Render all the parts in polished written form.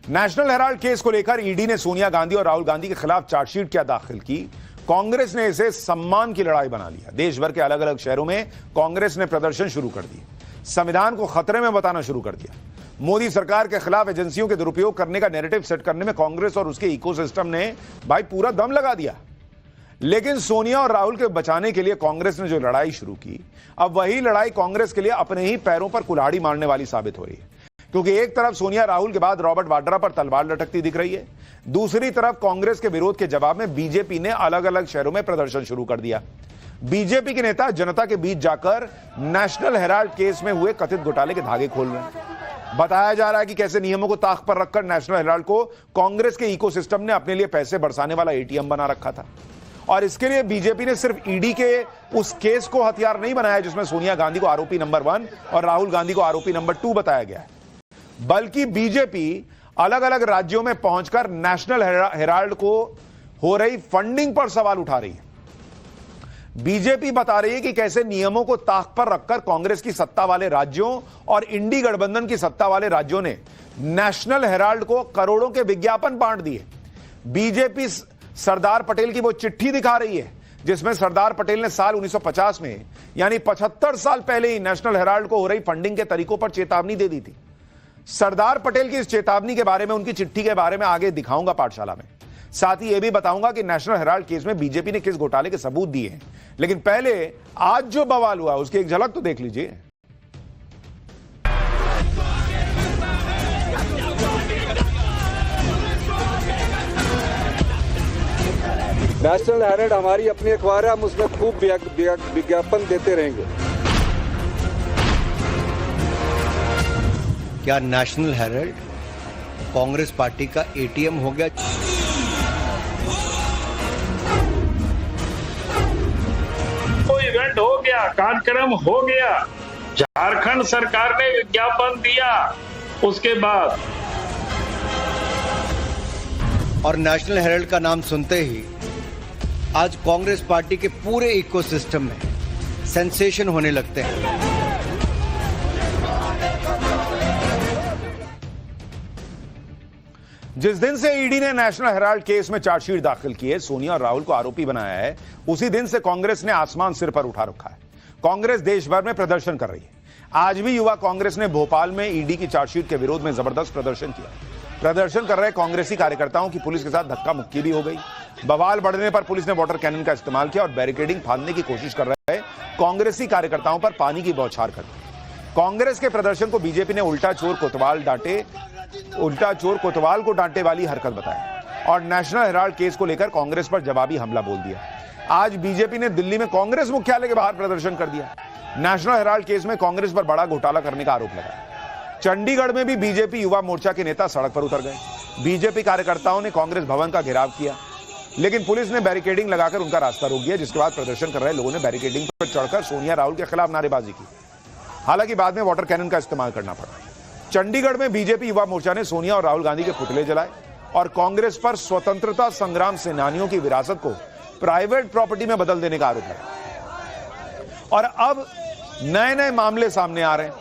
National Herald case को लेकर ED ने सोनिया गांधी और राहुल गांधी के खिलाफ चार्जशीट क्या दाखिल की। कांग्रेस ने इसे सम्मान की लड़ाई बना लिया। देश भर के अलग अलग शहरों में कांग्रेस ने प्रदर्शन शुरू कर दिए, संविधान को खतरे में बताना शुरू कर दिया। मोदी सरकार के खिलाफ एजेंसियों के दुरुपयोग करने का नैरेटिव सेट करने में कांग्रेस और उसके इकोसिस्टम ने भाई पूरा दम लगा दिया। लेकिन सोनिया और राहुल के बचाने के लिए कांग्रेस ने जो लड़ाई शुरू की, अब वही लड़ाई कांग्रेस के लिए अपने ही पैरों पर कुल्हाड़ी मारने वाली साबित हो रही है। क्योंकि एक तरफ सोनिया राहुल के बाद रॉबर्ट वाड्रा पर तलवार लटकती दिख रही है, दूसरी तरफ कांग्रेस के विरोध के जवाब में बीजेपी ने अलग अलग शहरों में प्रदर्शन शुरू कर दिया। बीजेपी के नेता जनता के बीच जाकर नेशनल हेराल्ड केस में हुए कथित घोटाले के धागे खोल रहे हैं। बताया जा रहा है कि कैसे नियमों को ताक पर रखकर नेशनल हेराल्ड को कांग्रेस के इकोसिस्टम ने अपने लिए पैसे बरसाने वाला एटीएम बना रखा था। और इसके लिए बीजेपी ने सिर्फ ईडी के उस केस को हथियार नहीं बनाया जिसमें सोनिया गांधी को आरोपी नंबर 1 और राहुल गांधी को आरोपी नंबर 2 बताया गया है, बल्कि बीजेपी अलग अलग राज्यों में पहुंचकर नेशनल हेराल्ड को हो रही फंडिंग पर सवाल उठा रही है। बीजेपी बता रही है कि कैसे नियमों को ताक पर रखकर कांग्रेस की सत्ता वाले राज्यों और इंडी गठबंधन की सत्ता वाले राज्यों ने नेशनल हेराल्ड को करोड़ों के विज्ञापन बांट दिए। बीजेपी सरदार पटेल की वो चिट्ठी दिखा रही है जिसमें सरदार पटेल ने साल 1950 में यानी 75 साल पहले ही नेशनल हेराल्ड को हो रही फंडिंग के तरीकों पर चेतावनी दे दी थी। सरदार पटेल की इस चेतावनी के बारे में, उनकी चिट्ठी के बारे में आगे दिखाऊंगा पाठशाला में। साथ ही यह भी बताऊंगा कि नेशनल हेराल्ड केस में बीजेपी ने किस घोटाले के सबूत दिए हैं। लेकिन पहले आज जो बवाल हुआ उसकी एक झलक तो देख लीजिए। नेशनल हेराल्ड हमारी अपनी अखबार है, हम उसमें खूब विज्ञापन देते रहेंगे। क्या नेशनल हेराल्ड कांग्रेस पार्टी का एटीएम हो गया? कोई इवेंट हो गया, कार्यक्रम हो गया, झारखंड सरकार ने विज्ञापन दिया, उसके बाद और नेशनल हेराल्ड का नाम सुनते ही आज कांग्रेस पार्टी के पूरे इकोसिस्टम में सेंसेशन होने लगते हैं। जिस दिन से ईडी ने नेशनल हेराल्ड केस में चार्जशीट दाखिल की है, सोनिया और राहुल को आरोपी बनाया है, उसी दिन से कांग्रेस ने आसमान सिर पर उठा रखा है। कांग्रेस देश भर में प्रदर्शन कर रही है। आज भी युवा कांग्रेस ने भोपाल में ईडी की चार्जशीट के विरोध में जबरदस्त प्रदर्शन किया। प्रदर्शन कर रहे कांग्रेसी कार्यकर्ताओं की पुलिस के साथ धक्का मुक्की भी हो गई। बवाल बढ़ने पर पुलिस ने वाटर कैनन का इस्तेमाल किया और बैरिकेडिंग फाड़ने की कोशिश कर रहे कांग्रेसी कार्यकर्ताओं पर पानी की बौछार कर दी। कांग्रेस के प्रदर्शन को बीजेपी ने उल्टा चोर कोतवाल को डांटे वाली हरकत बताया और नेशनल हेराल्ड केस को लेकर कांग्रेस पर जवाबी हमला बोल दिया। आज बीजेपी ने दिल्ली में कांग्रेस मुख्यालय के बाहर प्रदर्शन कर दिया। नेशनल हेराल्ड केस में कांग्रेस पर बड़ा घोटाला करने का आरोप लगाया। चंडीगढ़ में भी बीजेपी युवा मोर्चा के नेता सड़क पर उतर गए। बीजेपी कार्यकर्ताओं ने कांग्रेस भवन का घेराव किया, लेकिन पुलिस ने बैरिकेडिंग लगाकर उनका रास्ता रोक दिया, जिसके बाद प्रदर्शन कर रहे लोगों ने बैरिकेडिंग पर चढ़कर सोनिया राहुल के खिलाफ नारेबाजी की। हालांकि बाद में वाटर कैनन का इस्तेमाल करना पड़ा। चंडीगढ़ में बीजेपी युवा मोर्चा ने सोनिया और राहुल गांधी के पुतले जलाए और कांग्रेस पर स्वतंत्रता संग्राम सेनानियों की विरासत को प्राइवेट प्रॉपर्टी में बदल देने का आरोप लगाया। और अब नए नए मामले सामने आ रहे हैं।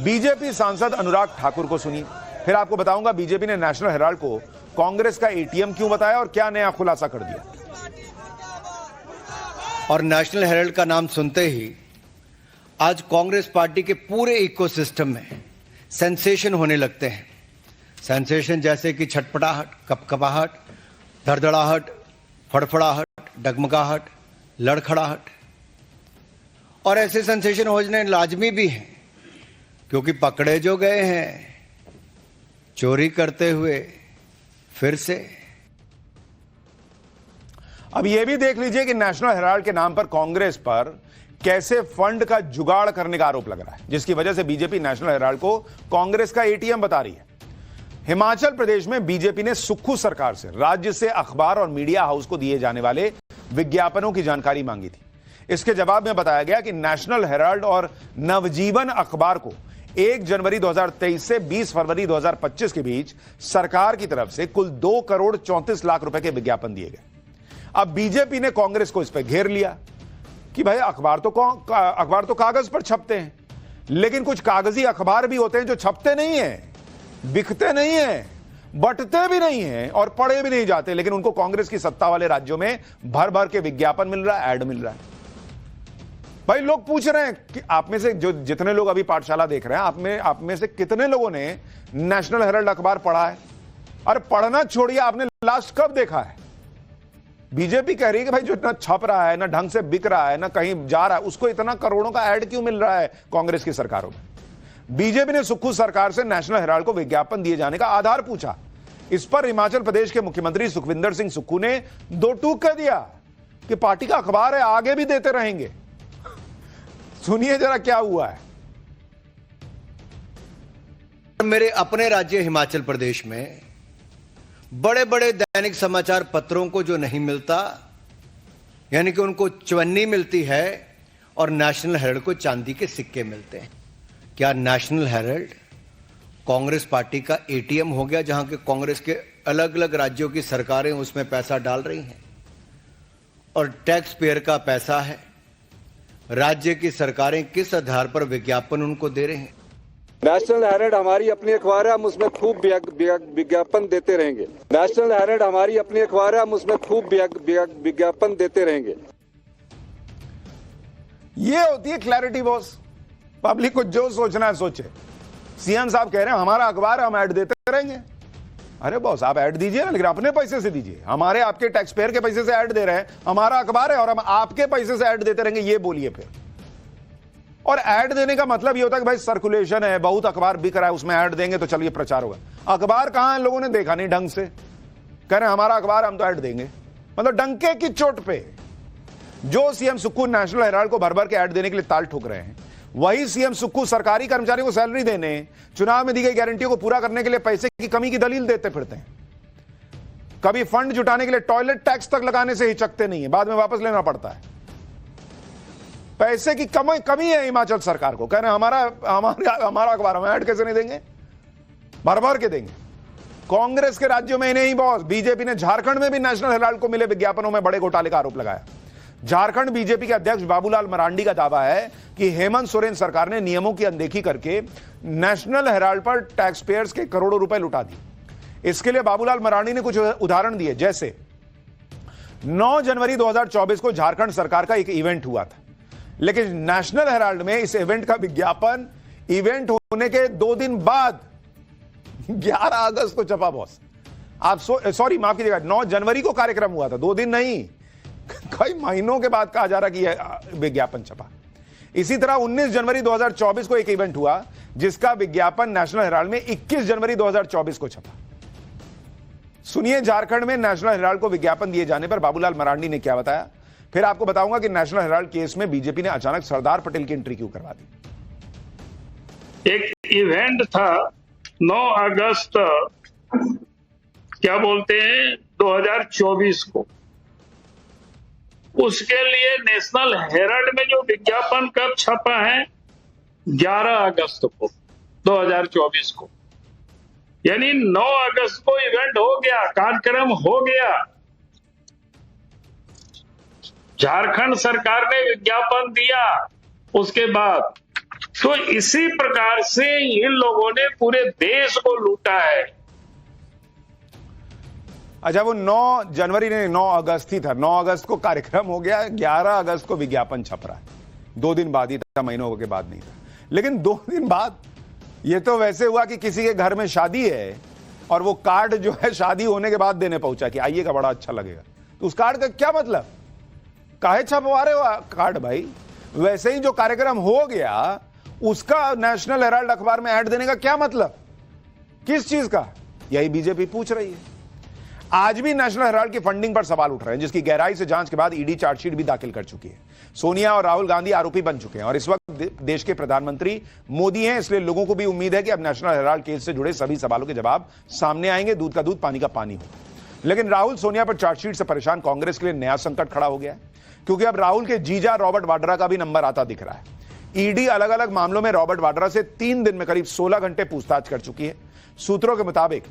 बीजेपी सांसद अनुराग ठाकुर को सुनिए, फिर आपको बताऊंगा बीजेपी ने नेशनल हेराल्ड को कांग्रेस का एटीएम क्यों बताया और क्या नया खुलासा कर दिया। और नेशनल हेराल्ड का नाम सुनते ही आज कांग्रेस पार्टी के पूरे इकोसिस्टम में सेंसेशन होने लगते हैं। सेंसेशन जैसे कि छटपटाहट, कपकपाहट, धड़धड़ाहट, फड़फड़ाहट, डगमगाहट, लड़खड़ाहट। और ऐसे सेंसेशन होने लाजमी भी हैं, क्योंकि पकड़े जो गए हैं चोरी करते हुए फिर से। अब यह भी देख लीजिए कि नेशनल हेराल्ड के नाम पर कांग्रेस पर कैसे फंड का जुगाड़ करने का आरोप लग रहा है, जिसकी वजह से बीजेपी नेशनल हेराल्ड को कांग्रेस का एटीएम बता रही है। हिमाचल प्रदेश में बीजेपी ने सुक्खू सरकार से राज्य से अखबार और मीडिया हाउस को दिए जाने वाले विज्ञापनों की जानकारी मांगी थी। इसके जवाब में बताया गया कि नेशनल हेराल्ड और नवजीवन अखबार को 1 जनवरी 2023 से 20 फरवरी 2025 के बीच सरकार की तरफ से कुल 2 करोड़ 34 लाख रुपए के विज्ञापन दिए गए। अब बीजेपी ने कांग्रेस को इस पर घेर लिया कि भाई अखबार तो कागज पर छपते हैं, लेकिन कुछ कागजी अखबार भी होते हैं जो छपते नहीं है, बिकते नहीं है। बंटते भी नहीं हैं और पढ़े भी नहीं जाते, लेकिन उनको कांग्रेस की सत्ता वाले राज्यों में भर भर के विज्ञापन मिल रहा है, ऐड मिल रहा है। भाई लोग पूछ रहे हैं कि आप में से जो जितने लोग अभी पाठशाला देख रहे हैं, आप में से कितने लोगों ने नेशनल हेराल्ड अखबार पढ़ा है? अरे पढ़ना छोड़िए, आपने लास्ट कब देखा है? बीजेपी कह रही है कि भाई जो इतना छप रहा है, ना ढंग से बिक रहा है, ना कहीं जा रहा है, उसको इतना करोड़ों का ऐड क्यों मिल रहा है कांग्रेस की सरकारों में? बीजेपी ने सुक्खू सरकार से नेशनल हेराल्ड को विज्ञापन दिए जाने का आधार पूछा। इस पर हिमाचल प्रदेश के मुख्यमंत्री सुखविंदर सिंह सुक्खू ने दो टूक कह दिया कि पार्टी का अखबार है, आगे भी देते रहेंगे। सुनिए जरा क्या हुआ है। मेरे अपने राज्य हिमाचल प्रदेश में बड़े बड़े दैनिक समाचार पत्रों को जो नहीं मिलता, यानी कि उनको चवन्नी मिलती है और नेशनल हेराल्ड को चांदी के सिक्के मिलते हैं। क्या नेशनल हेराल्ड कांग्रेस पार्टी का एटीएम हो गया, जहां के कांग्रेस के अलग अलग राज्यों की सरकारें उसमें पैसा डाल रही हैं और टैक्स पेयर का पैसा है? राज्य की सरकारें किस आधार पर विज्ञापन उनको दे रहे हैं? नेशनल हेराल्ड हमारी अपनी अखबार है, हम उसमें खूब विज्ञापन देते रहेंगे। नेशनल हेराल्ड हमारी अपनी अखबार है, हम उसमें खूब विज्ञापन देते रहेंगे। ये होती है क्लैरिटी बॉस। पब्लिक को जो सोचना है सोचे। सीएम साहब कह रहे हैं हमारा अखबार है, हम ऐड देते रहेंगे। अरे बॉस आप ऐड दीजिए ना, लेकिन अपने पैसे से दीजिए। हमारे आपके टैक्स पेयर के पैसे से ऐड दे रहे हैं, हमारा अखबार है और हम आपके पैसे से ऐड देते रहेंगे, ये बोलिए फिर। और ऐड देने का मतलब ये होता है कि भाई सर्कुलेशन है, बहुत अखबार बिक रहा है, उसमें ऐड देंगे तो चलिए प्रचार होगा। अखबार कहां है, लोगों ने देखा नहीं ढंग से, कह रहे हैं हमारा अखबार, हम तो ऐड देंगे। मतलब डंके की चोट पे जो सीएम सुक्खू नेशनल हेराल्ड को भर भर के ऐड देने के लिए ताल ठोक रहे हैं, वही सीएम सुक्खू सरकारी कर्मचारियों को सैलरी देने, चुनाव में दी गई गारंटियों को पूरा करने के लिए पैसे की कमी की दलील देते फिरते हैं। कभी फंड जुटाने के लिए टॉयलेट टैक्स तक लगाने से हिचकते नहीं है, बाद में वापस लेना पड़ता है। पैसे की कमी है हिमाचल सरकार को, कह रहे हैं हमारा अखबार, हम ऐड कैसे नहीं देंगे, भर भर के देंगे। कांग्रेस के राज्यों में नहीं बॉस, बीजेपी ने झारखंड में भी नेशनल हेराल्ड को मिले विज्ञापनों में बड़े घोटाले का आरोप लगाया। झारखंड बीजेपी के अध्यक्ष बाबूलाल मरांडी का दावा है कि हेमंत सोरेन सरकार ने नियमों की अनदेखी करके नेशनल हेराल्ड पर टैक्स पेयर्स के करोड़ों रुपए लुटा दिए। इसके लिए बाबूलाल मरांडी ने कुछ उदाहरण दिए, जैसे 9 जनवरी 2024 को झारखंड सरकार का एक इवेंट हुआ था, लेकिन नेशनल हेराल्ड में इस इवेंट का विज्ञापन इवेंट होने के 2 दिन बाद 11 अगस्त को छपा। बॉस आप सॉरी माफ कीजिएगा, 9 जनवरी को कार्यक्रम हुआ था, 2 दिन नहीं, कई महीनों के बाद कहा जा रहा कि यह विज्ञापन छपा। इसी तरह 19 जनवरी 2024 को एक इवेंट हुआ जिसका विज्ञापन नेशनल हेराल्ड में 21 जनवरी 2024 को छपा। सुनिए झारखंड में नेशनल हेराल्ड को विज्ञापन दिए जाने पर बाबूलाल मरांडी ने क्या बताया, फिर आपको बताऊंगा कि नेशनल हेराल्ड केस में बीजेपी ने अचानक सरदार पटेल की एंट्री क्यों करवा दी। एक इवेंट था 9 अगस्त क्या बोलते हैं 2024 को, उसके लिए नेशनल हेराल्ड में जो विज्ञापन कब छपा है 11 अगस्त को 2024 को, यानी 9 अगस्त को इवेंट हो गया, कार्यक्रम हो गया, झारखंड सरकार ने विज्ञापन दिया उसके बाद। तो इसी प्रकार से इन लोगों ने पूरे देश को लूटा है। अच्छा वो 9 जनवरी ने 9 अगस्त ही था, 9 अगस्त को कार्यक्रम हो गया, 11 अगस्त को विज्ञापन छप रहा है। 2 दिन बाद ही था, महीनों के बाद नहीं था। लेकिन 2 दिन बाद ये तो वैसे हुआ कि किसी के घर में शादी है और वो कार्ड जो है शादी होने के बाद देने पहुंचा कि आइएगा बड़ा अच्छा लगेगा। तो उस कार्ड का क्या मतलब, काहे छपवा रहे हो कार्ड भाई? वैसे ही जो कार्यक्रम हो गया उसका नेशनल हेराल्ड अखबार में ऐड देने का क्या मतलब, किस चीज का? यही बीजेपी पूछ रही है। आज भी नेशनल हेराल्ड की फंडिंग पर सवाल उठ रहे हैं, जिसकी गहराई से जांच के बाद ईडी चार्जशीट भी दाखिल कर चुकी है। सोनिया और राहुल गांधी आरोपी बन चुके हैं और इस वक्त देश के प्रधानमंत्री मोदी हैं, इसलिए लोगों को भी उम्मीद है कि अब नेशनल हेराल्ड केस से जुड़े सभी सवालों के जवाब सामने आएंगे। दूध का दूध पानी का पानी होगा। लेकिन राहुल सोनिया पर चार्जशीट से परेशान कांग्रेस के लिए नया संकट खड़ा हो गया है, क्योंकि अब राहुल के जीजा रॉबर्ट वाड्रा का भी नंबर आता दिख रहा है। ईडी अलग अलग मामलों में रॉबर्ट वाड्रा से 3 दिन में करीब 16 घंटे पूछताछ कर चुकी है। सूत्रों के मुताबिक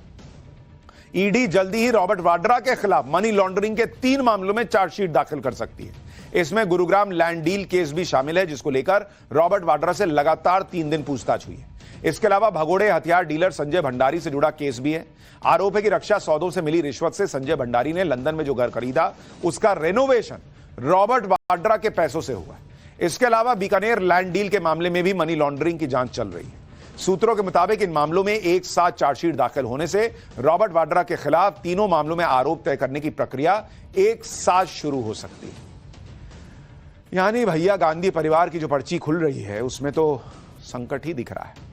ईडी जल्दी ही रॉबर्ट वाड्रा के खिलाफ मनी लॉन्ड्रिंग के 3 मामलों में चार्जशीट दाखिल कर सकती है। इसमें गुरुग्राम लैंड डील केस भी शामिल है, जिसको लेकर रॉबर्ट वाड्रा से लगातार 3 दिन पूछताछ हुई है। इसके अलावा भगोड़े हथियार डीलर संजय भंडारी से जुड़ा केस भी है। आरोप है कि रक्षा सौदों से मिली रिश्वत से संजय भंडारी ने लंदन में जो घर खरीदा उसका रेनोवेशन रॉबर्ट वाड्रा के पैसों से हुआ है। इसके अलावा बीकानेर लैंड डील के मामले में भी मनी लॉन्ड्रिंग की जांच चल रही है। सूत्रों के मुताबिक इन मामलों में एक साथ चार्जशीट दाखिल होने से रॉबर्ट वाड्रा के खिलाफ तीनों मामलों में आरोप तय करने की प्रक्रिया एक साथ शुरू हो सकती है। यानी भैया गांधी परिवार की जो पर्ची खुल रही है उसमें तो संकट ही दिख रहा है।